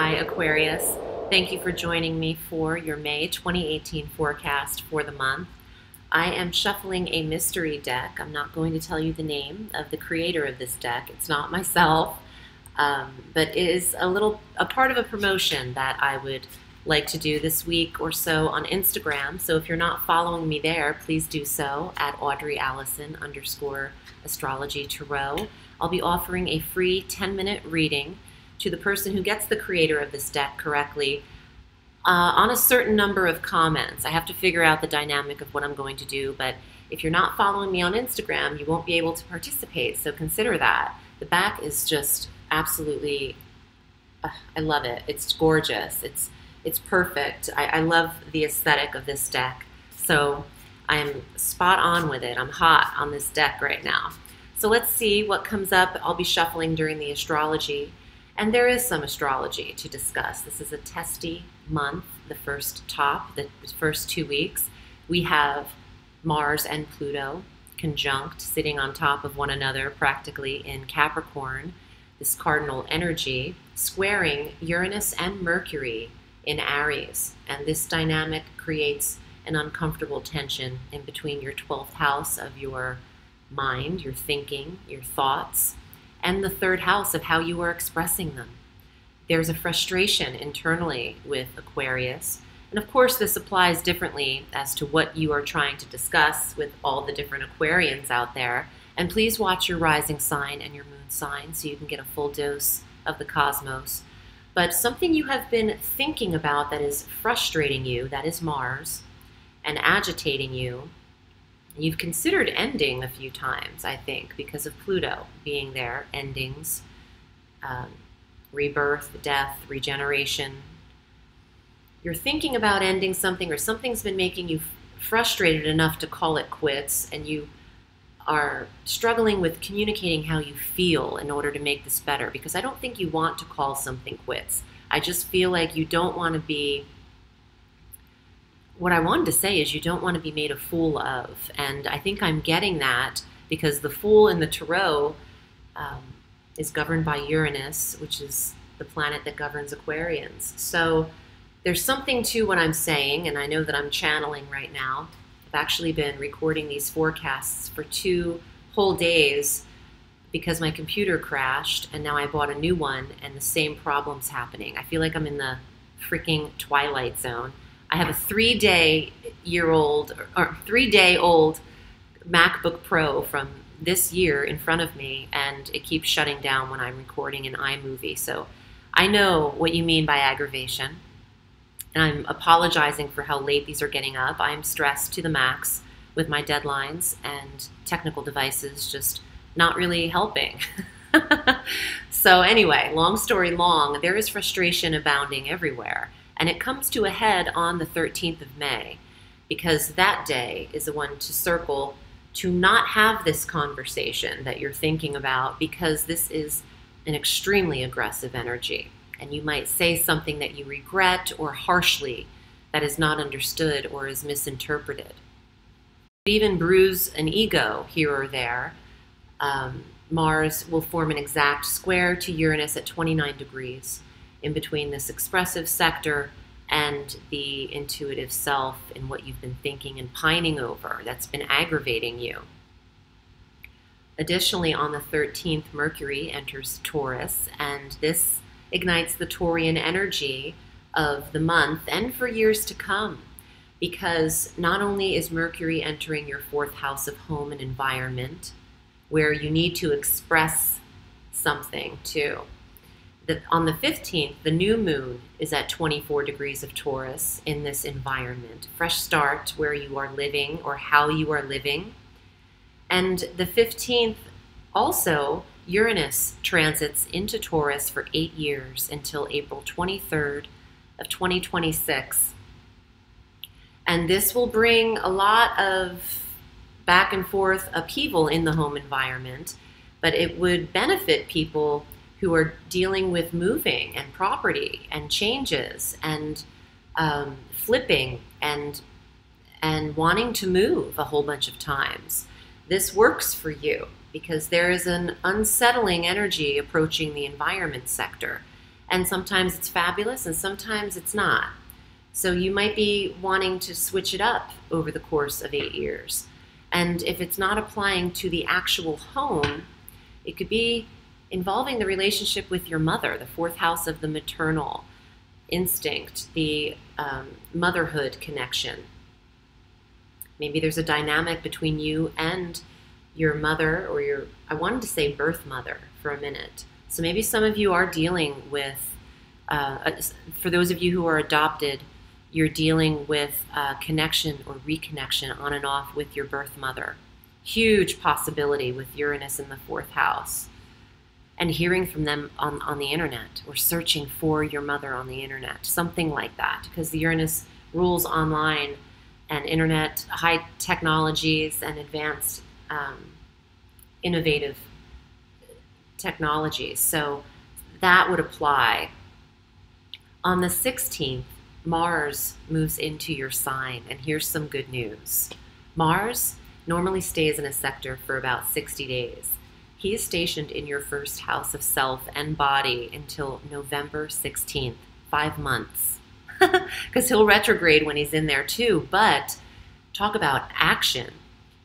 Hi, Aquarius. Thank you for joining me for your May 2018 forecast for the month. I am shuffling a mystery deck. I'm not going to tell you the name of the creator of this deck. It's not myself, but it is a part of a promotion that I would like to do this week or so on Instagram. So if you're not following me there, please do so at Audrey Alison _astrology tarot. I'll be offering a free 10-minute reading to the person who gets the creator of this deck correctly on a certain number of comments. I have to figure out the dynamic of what I'm going to do, but if you're not following me on Instagram, you won't be able to participate, so consider that. The back is just absolutely, I love it. It's gorgeous. It's perfect. I love the aesthetic of this deck, so I'm spot on with it. I'm hot on this deck right now. So let's see what comes up. I'll be shuffling during the astrology. And there is some astrology to discuss. This is a testy month, the first 2 weeks. We have Mars and Pluto conjunct, sitting on top of one another practically in Capricorn, this cardinal energy, squaring Uranus and Mercury in Aries. And this dynamic creates an uncomfortable tension in between your 12th house of your mind, your thinking, your thoughts, and the 3rd house of how you are expressing them. There's a frustration internally with Aquarius. And of course, this applies differently as to what you are trying to discuss with all the different Aquarians out there. And please watch your rising sign and your moon sign so you can get a full dose of the cosmos. But something you have been thinking about that is frustrating you, that is Mars, and agitating you, you've considered ending a few times, I think, because of Pluto being there, endings, rebirth, death, regeneration. You're thinking about ending something, or something's been making you frustrated enough to call it quits, and you are struggling with communicating how you feel in order to make this better, because I don't think you want to call something quits. I just feel like you don't want to be, what I wanted to say is you don't want to be made a fool of. And I think I'm getting that because the Fool in the Tarot is governed by Uranus, which is the planet that governs Aquarians. So there's something to what I'm saying, and I know that I'm channeling right now. I've actually been recording these forecasts for 2 whole days because my computer crashed, and now I bought a new one, and the same problem's happening. I feel like I'm in the freaking Twilight Zone. I have a 3-day-old MacBook Pro from this year in front of me, and it keeps shutting down when I'm recording an iMovie. So I know what you mean by aggravation, and I'm apologizing for how late these are getting up. I'm stressed to the max with my deadlines, and technical devices just not really helping. So anyway, long story long, there is frustration abounding everywhere. And it comes to a head on the 13th of May, because that day is the one to circle to not have this conversation that you're thinking about, because this is an extremely aggressive energy. And you might say something that you regret, or harshly, that is not understood or is misinterpreted. Even bruise an ego here or there. Mars will form an exact square to Uranus at 29 degrees. In between this expressive sector and the intuitive self and what you've been thinking and pining over that's been aggravating you. Additionally, on the 13th, Mercury enters Taurus, and this ignites the Taurian energy of the month and for years to come, because not only is Mercury entering your 4th house of home and environment, where you need to express something too. On the 15th, the new moon is at 24 degrees of Taurus in this environment. Fresh start where you are living or how you are living. And the 15th, also, Uranus transits into Taurus for 8 years until April 23rd of 2026. And this will bring a lot of back and forth upheaval in the home environment, but it would benefit people who are dealing with moving and property and changes and flipping and wanting to move a whole bunch of times. This works for you because there is an unsettling energy approaching the environment sector. And sometimes it's fabulous and sometimes it's not. So you might be wanting to switch it up over the course of 8 years. And if it's not applying to the actual home, it could be involving the relationship with your mother, the fourth house of the maternal instinct, the motherhood connection. Maybe there's a dynamic between you and your mother, or your, I wanted to say birth mother for a minute. So maybe some of you are dealing with, for those of you who are adopted, you're dealing with connection or reconnection on and off with your birth mother. Huge possibility with Uranus in the fourth house. And hearing from them on the internet, or searching for your mother on the internet, something like that, because the Uranus rules online and internet, high technologies and advanced innovative technologies. So that would apply. On the 16th, Mars moves into your sign, and here's some good news. Mars normally stays in a sector for about 60 days. He is stationed in your first house of self and body until November 16th, 5 months. Because he'll retrograde when he's in there too. But talk about action.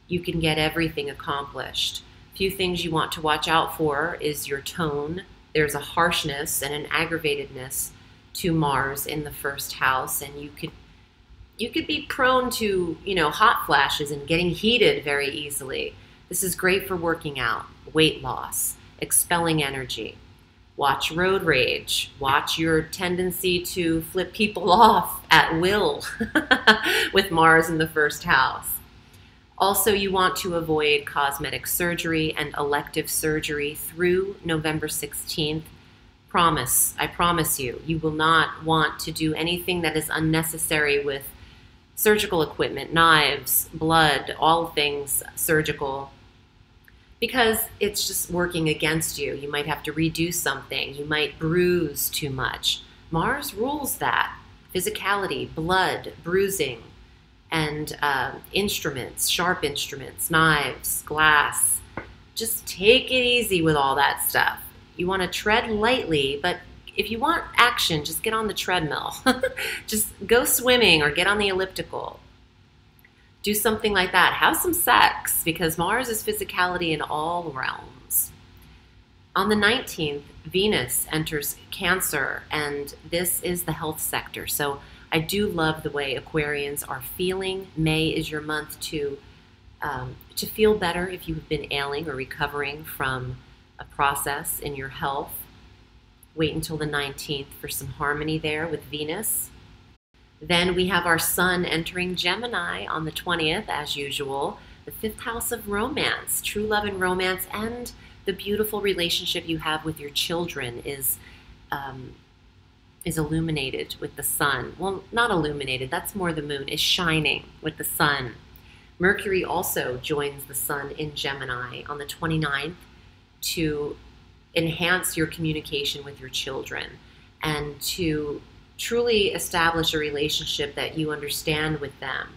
You can get everything accomplished. A few things you want to watch out for is your tone. There's a harshness and an aggravatedness to Mars in the first house, and you could be prone to, hot flashes and getting heated very easily. This is great for working out, weight loss, expelling energy. Watch road rage. Watch your tendency to flip people off at will with Mars in the first house. Also, you want to avoid cosmetic surgery and elective surgery through November 16th. I promise you, you will not want to do anything that is unnecessary with surgical equipment, knives, blood, all things surgical, because it's just working against you. You might have to redo something. You might bruise too much. Mars rules that. Physicality, blood, bruising, and instruments, sharp instruments, knives, glass. Just take it easy with all that stuff. You want to tread lightly, but if you want action, just get on the treadmill. Just go swimming or get on the elliptical. Do something like that. Have some sex, because Mars is physicality in all realms. On the 19th, Venus enters Cancer, and this is the health sector. So I do love the way Aquarians are feeling. May is your month to feel better if you've been ailing or recovering from a process in your health. Wait until the 19th for some harmony there with Venus. Then we have our Sun entering Gemini on the 20th, as usual. The fifth house of romance, true love and romance, and the beautiful relationship you have with your children is illuminated with the sun. Well, not illuminated, that's more the moon, is shining with the sun. Mercury also joins the sun in Gemini on the 29th to enhance your communication with your children and to truly establish a relationship that you understand with them,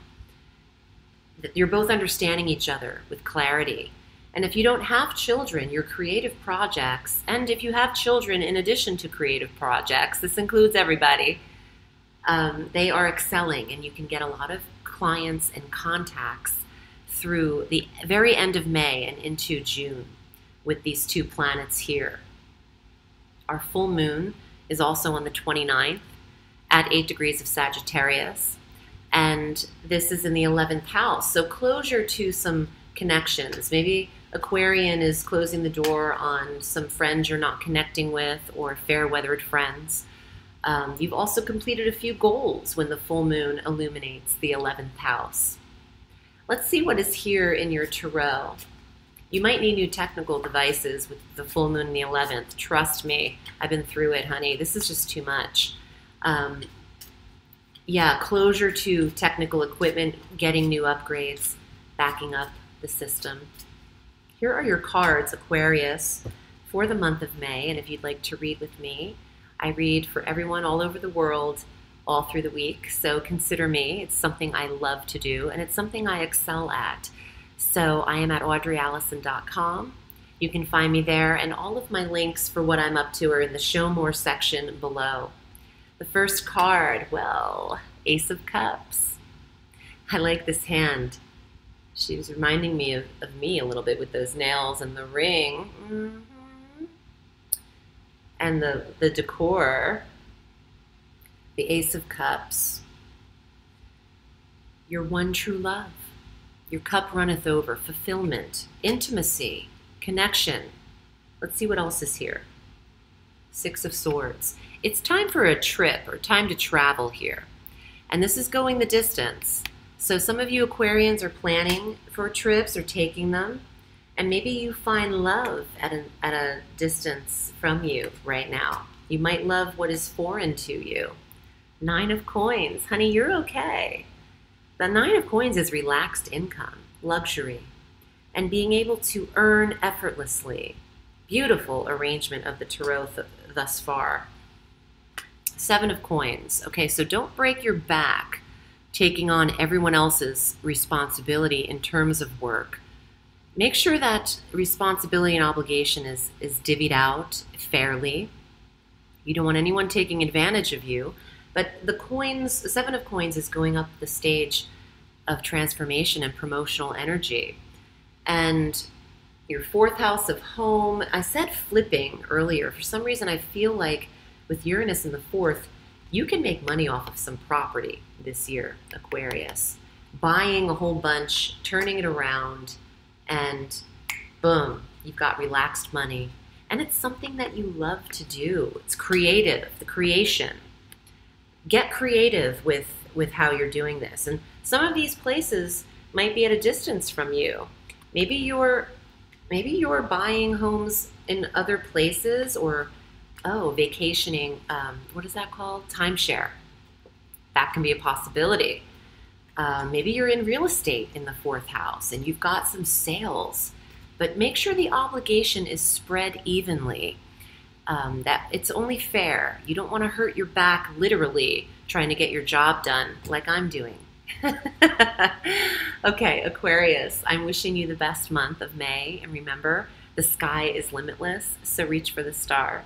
that you're both understanding each other with clarity. And if you don't have children, your creative projects, and if you have children in addition to creative projects, this includes everybody, they are excelling, and you can get a lot of clients and contacts through the very end of May and into June with these two planets here. Our full moon is also on the 29th at 8 degrees of Sagittarius, and this is in the 11th house. So closure to some connections. Maybe Aquarian is closing the door on some friends you're not connecting with, or fair-weathered friends. You've also completed a few goals when the full moon illuminates the 11th house. Let's see what is here in your tarot. You might need new technical devices with the full moon in the 11th. Trust me, I've been through it, honey. This is just too much. Yeah, closure to technical equipment, getting new upgrades, backing up the system. Here are your cards, Aquarius, for the month of May. And if you'd like to read with me, I read for everyone all over the world, all through the week. So consider me. It's something I love to do, and it's something I excel at. So I am at audreyalison.com. You can find me there, and all of my links for what I'm up to are in the Show More section below. The first card, well, Ace of Cups. I like this hand. She was reminding me of me a little bit with those nails and the ring. And the decor. The Ace of Cups. Your one true love. Your cup runneth over. Fulfillment. Intimacy. Connection. Let's see what else is here. Six of Swords. It's time for a trip or time to travel here. And this is going the distance. So some of you Aquarians are planning for trips or taking them. And maybe you find love at a distance from you right now. You might love what is foreign to you. Nine of Coins. Honey, you're okay. The Nine of Coins is relaxed income, luxury, and being able to earn effortlessly. Beautiful arrangement of the tarot thus far. Seven of Coins. Okay, so don't break your back taking on everyone else's responsibility in terms of work. Make sure that responsibility and obligation is divvied out fairly. You don't want anyone taking advantage of you. But the Seven of Coins is going up the stage of transformation and promotional energy. And your fourth house of home, I said flipping earlier. For some reason, I feel like with Uranus in the fourth, you can make money off of some property this year, Aquarius. Buying a whole bunch, turning it around, and boom, you've got relaxed money. And it's something that you love to do. It's creative, the creation. Get creative with how you're doing this. And some of these places might be at a distance from you. Maybe you're buying homes in other places, or vacationing. What is that called? Timeshare. That can be a possibility. Maybe you're in real estate in the fourth house and you've got some sales, but make sure the obligation is spread evenly. That it's only fair. You don't want to hurt your back literally trying to get your job done like I'm doing. Okay, Aquarius, I'm wishing you the best month of May. And remember, the sky is limitless, so reach for the stars.